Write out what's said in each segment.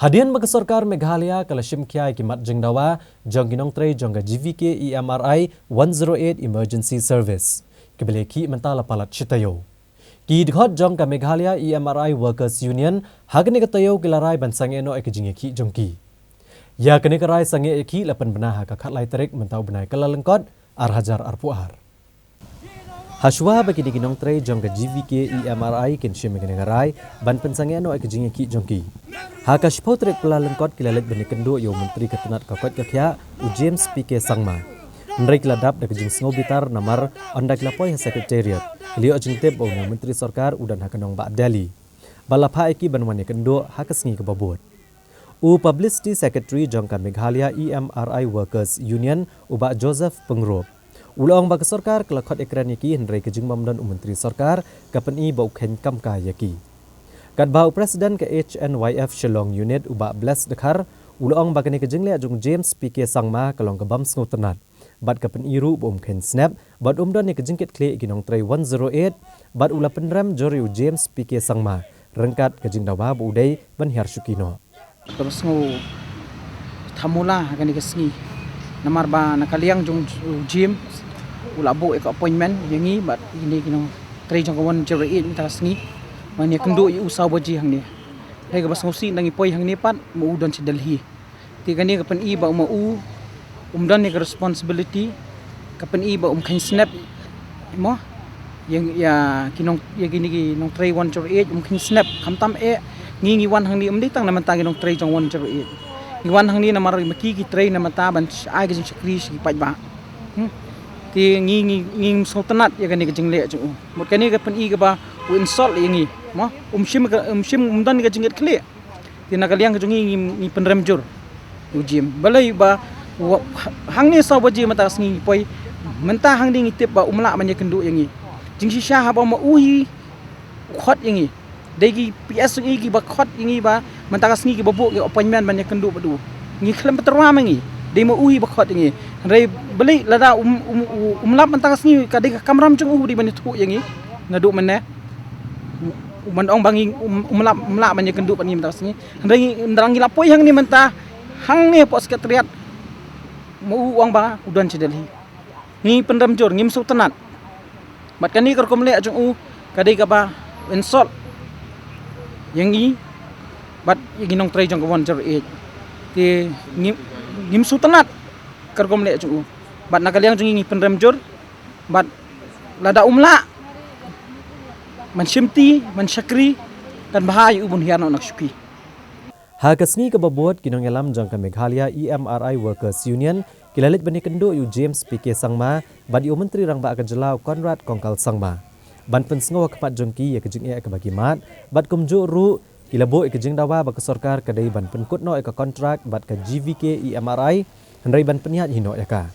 Hadian bagi Sarkar Meghalaya kalashim kia kimat jengdawa jongginong tre jongga GVK EMRI 108 Emergency Service. Kebeleki mentala palat chitayo. Ki dikhot jongga Meghalaya EMRI Workers Union hagani katayo kilarai bansange no ekjingeki jongki. Ya kene karai sange eki lapan benah ka khatlai tarik mentau benai kalalengkot arhajar arpuar. Haswa bagi diginong tre jongga GVK EMRI kinshim kene karai ban pensange no ekjingeki jongki. Hakash potrek pelalengkot kilalet bani kendo yo menteri ketenat kakot kakya u James PK Sangma. Nrek ladap da kejing sngobitar namar andak lapoi secretariat. Liyo jingtep o menteri sarkar udan hakanong ba Delhi. Balapha eki banwani kendo hakasngi kebabot. U publicity secretary jongka Meghalaya EMRI Workers Union uba Joseph Pengrop. Ulang bagi sarkar kelakot ekran yaki nrek kejing mamdan u menteri sarkar kapeni bau khen kamka yaki. Kadbau Presiden ke HNYF Shillong Unit uba Bless Dekhar ulang bagani kejingle jung James PK Sangma kalong kebam sngo tenat bad kapen iru bom ken snap bad umdan ni kejingket kle ginong tray 108 bad ula penram joriu James PK Sangma rengkat kejing dawa bu udai ban hiar syukino terus sngo thamula gani kesngi namar ba nakaliang jung James ula bu ek appointment yangi bad ini ginong tray jong 108 ta sngi mania kendo i usaw baji hang ni hai ga basngsi nangi poi hang ni pat mu udon si Delhi ti gani kapan i ba ma u umdan ni responsibility kapan i ba khan snap mo yang ya kinong ya gini gi nong tray 108 khan snap khamtam e ngi wan hang ni umdi tang naman ta ginong tray jong 108 ngi wan hang ni namar maki gi tray namata ban ai ga jing sakri si paj ba ti ngi sultanat ya gani ga jing le chu mot kani kapan i ga ba u insult yangi mo umshim umdan ga jinget kle tina kaliang jungi ni penremjur ujim balai ba hangni sawaji mata sngi poi menta hangdi ngitip ba umla manya kendu yangi jingsi sha ba ma uhi khot yangi degi ps ngi ba khot yangi ba menta sngi ki babu ki appointment manya kendu badu ngi khlem terwa mangi dei ma uhi ba khot yangi rei balai lada umlap menta sngi ka dei kamram chung di bani thu yangi ngadu menne man ong bangi umla banyak kenduk pani mentas ni ndangi lapoi hang ni mentah hang ni pos sekretariat mau uang ba udan ci Delhi ni pendam jor ngim sultanat mat kani kar komle ajung u kadai ka ba insult yang ni bat ginong tray jong kawon jor e ti ngim sultanat kar komle ajung u bat nakaliang jung ngi pendam jor bat lada umla mensyimti, mensyakri dan bahaya ubun hiano nak syuki. Hakasngi kebabot kinong elam jangka Meghalaya EMRI Workers Union kilalit bani kendo yu James PK Sangma badi menteri rang ba akan jelau Conrad Kongkal Sangma. Ban pensngo kepat jongki ya kejing e kebagi mat bad kumju ru kilabo kejing dawa ba sarkar kadai ban penkut no e kontrak bad ka GVK EMRI hendrai ban peniat hino yaka.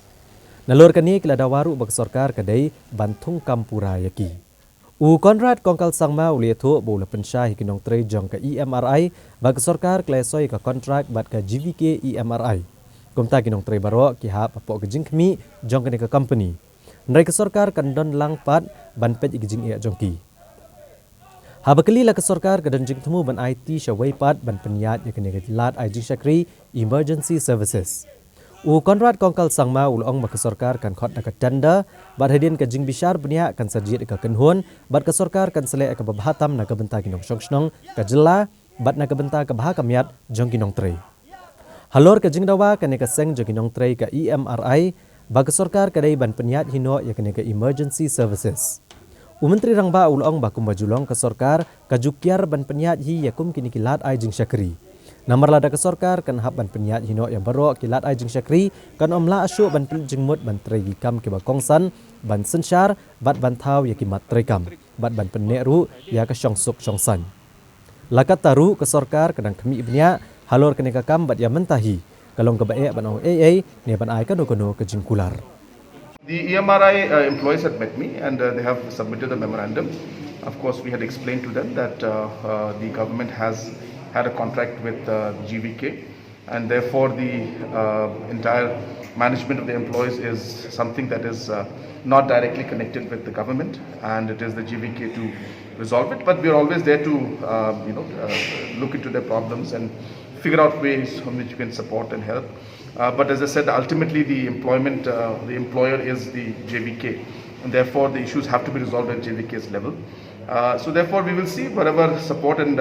Nalur kani kila dawaru ba sarkar kadai ban thung kampura yaki. U Conrad Kongkal Sangma ulia thu bola pensyah kinong tre jong ka EMRI bag sarkar klesoi ka kontrak bat ka GVK EMRI. Kumta kinong tre baro ki ha papo kejing kmi jong ka company. Nrai ka sarkar kandon lang pat ban pet igijing ia jongki. Habakali la ka sarkar ka danjing temu ban IT syawai pat ban peniat ya kene lat IG Shakri Emergency Services. U Conrad Kongkal Sangma ulong bak sarkar kan khot ka tender bad hadin ka jing bishar benia kan sarjit ka kenhun bad ka sarkar kan sele ka babhatam na ka benta kinong shongshnong ka jela bad na ka benta ka bah kamiat jong kinong tre halor ka jing dawa kan ka seng jong kinong tre ka EMRI bag sarkar ka dai ban peniat hino ya kan ka emergency services u menteri rangba ulong bakum bajulong ka sarkar ka jukyar ban peniat hi yakum kini kilat ai jing syakri. Namar lada ke sarkar kan hab ban peniat hino yang baru kilat ai jing syakri kan omla asyuk ban jengmut ban tregi kam ke bakongsan ban sensyar bat ban thau ya kimat trekam bat ban peneru ya ke syongsuk syongsan. Lakat taru ke sarkar kadang kami ibnya halor kene ka kam bat ya mentahi kalong ke bae ban ong AA ne ban ai kan kono ke jingkular. The EMRI employees had met me and they have submitted a memorandum. Of course, we had explained to them that the government has had a contract with GVK and therefore the entire management of the employees is something that is not directly connected with the government, and it is the GVK to resolve it. But we are always there to look into their problems and figure out ways on which we can support and help. But as I said, ultimately the employer is the JVK, and therefore the issues have to be resolved at JVK's level. So therefore we will see whatever support and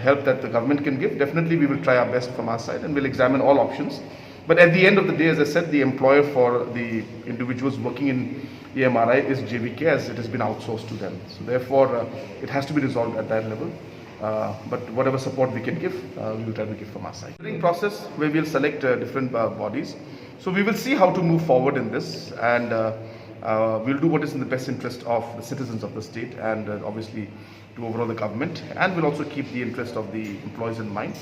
help that the government can give. Definitely we will try our best from our side, and we'll examine all options. But at the end of the day, as I said, the employer for the individuals working in EMRI is JVK, as it has been outsourced to them. So therefore it has to be resolved at that level. But whatever support we can give, we will try to give from our side. During process where we'll select different bodies. So we will see how to move forward in this, and we'll do what is in the best interest of the citizens of the state, and obviously to overall the government, and we'll also keep the interest of the employees in mind,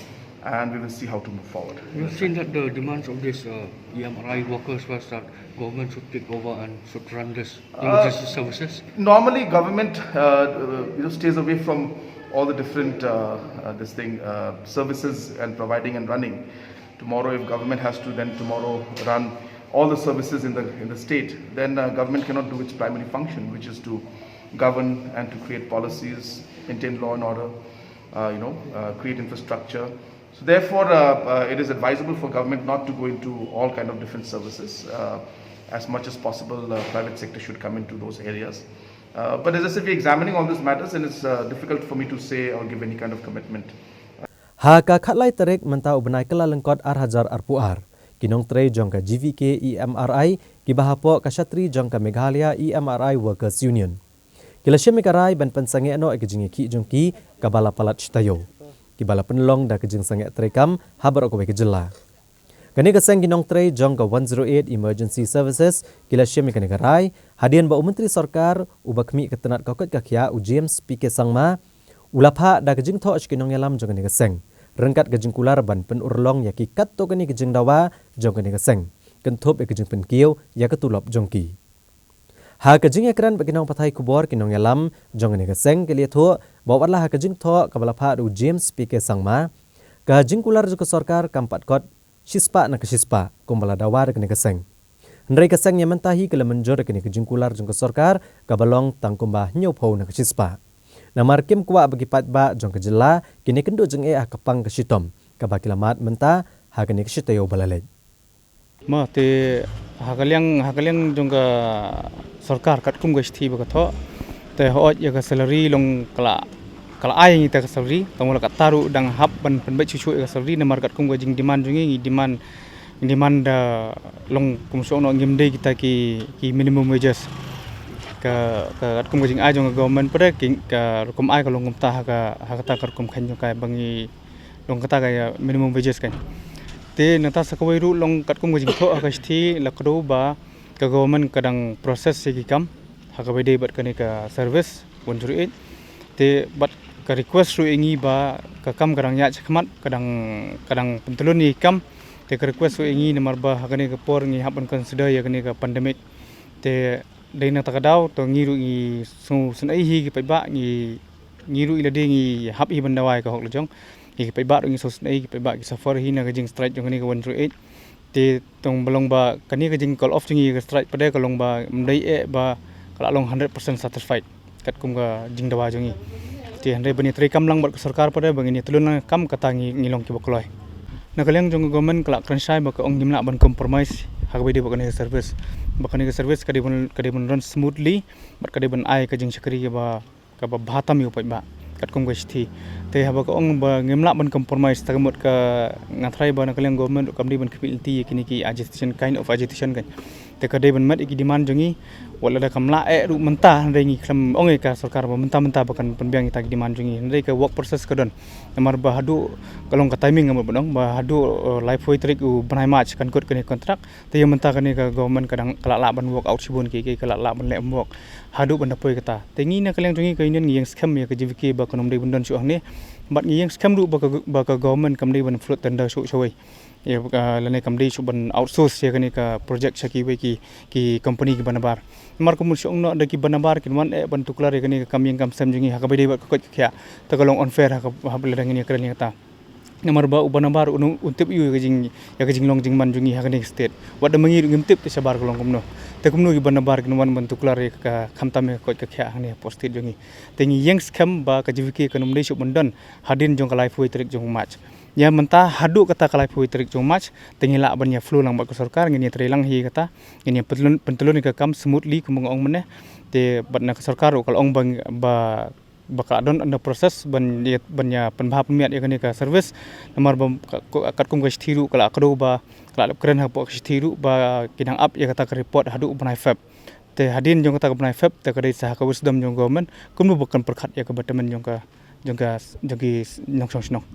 and we will see how to move forward. You've seen that the demands of these EMRI workers was that government should take over and should run this emergency services. Normally government stays away from all the different services and providing and running. Tomorrow, if government has to then tomorrow run all the services in the state, then government cannot do its primary function, which is to govern and to create policies, maintain law and order, create infrastructure. So therefore, it is advisable for government not to go into all kind of different services. As much as possible, private sector should come into those areas. But as I said, we're examining all these matters, and it's difficult for me to say or give any kind of commitment. Ha ka khatlai tarek menta ubnai kala lengkot arhajar arpuar. Kinong tre jongka GVK EMRI kibahapo kasatri jongka Meghalaya EMRI Workers Union. Kilasya mekarai ban pensange no ekejingi ki jongki kabala palat chtayo. Kibala penlong da kejing sange trekam habar okwe kejela. Kani kasang kinong tre jongka 108 Emergency Services kilasya mekarai hadian ba Menteri Sarkar ubakmi ketenat kokot kakya u James PK Sangma ulapha da kejing tho kinong yalam jongka ni kasang. Rengkat kejing kular ban pen urlong ya ki kat to kani kejing dawa jongka ni kasang. Kenthop kejing pen kieu ya ketulop jongki. Ha kejing ekran baginong pathai kubor kinong yalam jongka ni kasang kelia tho bawatlah ha kejing tho kabalapha u James PK Sangma kejing kular jongka sarkar kampat kot sispa na kesispa kumbala dawa kani kasang. Hendrai kasang yang mentahi kala menjor kani kejing kular jongka sarkar kabalong tangkumba nyopho na kesispa. Namar kim kuwa bagi patba jong kejela kini kendo jeng kepang kesitom kabakilamat menta hakani kesitayo balalej. Ma te hakaliang jong ka sarkar katkum gesti bagato te hoot ya ka salary long kala ai ngi ta ka salary tamula ka taru dang hap ban penbai cucu ka salary namar katkum gajing demand jungi demand long kumsong no ngimde kita ki minimum wages ka kum gajing ai jong government pada ka kum ai ka long ta ka ta kum khan jong ka bangi long kata ka minimum wages kan te nata sakawai ru long kum gajing tho ka sti lakdo ba ka government kadang proses segi kam hakabai de bat kani ka service 108 te bat ka request ru ingi ba ka kam kadang ya chakmat kadang pentulun ni kam te ka request ru ingi namar ba hakani ka por ngi hapan consider ya kani ka pandemic te dai na takadaw to ngiru ngi sun ai hi ki paiba ngiru ilade ngi hap hi bandawai ka hok lejong ki paiba ngi sun ai ki paiba ki safar hi na gajing strike jong ni ka 108 te tong balong ba kani gajing call off ngi ka strike pada ka long ba mdai ba kala long 100% satisfied kat kum ka jing dawa jongi te handai bani tri kam lang bar sarkar pada bangini tulun kam kata ngi long ki bokloi nakaliang jong government kala kransai ba ka ong nimla ban compromise hakabai de bakani service kadibun run smoothly but kadibun ai kajing sakri ba ka ba bhatam yu ba katkum gasti te haba ka ong ba ngemla ban compromise tagamot ka ngathrai ba nakaliang government kamdi ban kipilti kini ki agitation kind of agitation kan te kadibun mat iki demand jongi wala da kamla ru menta rengi klam ong ka sarkar ba menta bakan penbiang ita demand jongi ndai ka work process kadon namar ba hadu kalong ka timing ngam bodong ba hadu life way trick u banai match kan kot kani kontrak te yang menta kani ka government kadang kala ban work out sibun ki kala ban le work hadu ban poi kata tengi na kaliang jongi ka indian ngi yang scam ya ka jivk ba konom dei bundon su ne bat ngi yang scam ru ba ka government kam dei ban float tender su soi ya lane kam dei su ban outsource ya kani ka project saki we ki company ki banabar mar ko musyong no daki banabar kin wan ban tuklar ya kani ka kam yang kam sam jongi hakabai dei ba ko kya ta kalong unfair ha bela ngini kran ta nomor ba ubanabar untip yu gajing long jing man jungi hagani state wada mangi ngimtip te sabar golong kumno te kumno gi banabar gnuan bentuk lari ka khamtame ko ka khya hangni posted jungi tengi yengs kham ba ka jiviki kanum dei subandon hadin jong kalai foi trik jong match ya menta hadu kata kalai foi trik jong match tengi la banya flu lang ba ko sarkar ngini trelang hi kata ngini pentulun ka kam smoothly kumong ong mene te batna ka sarkar kal ong bang ba bakal adon under proses banya penbahap miat ya ka service nomor kat kum ka stiru kala akdo ba kala keren ha po stiru ba kinang up ya kata ka report hadu banai feb te hadin jong kata ka banai feb te ka dei sah ka wisdom jong government kum bukan perkhat ya ka batamen jong ka jogi nongsong snong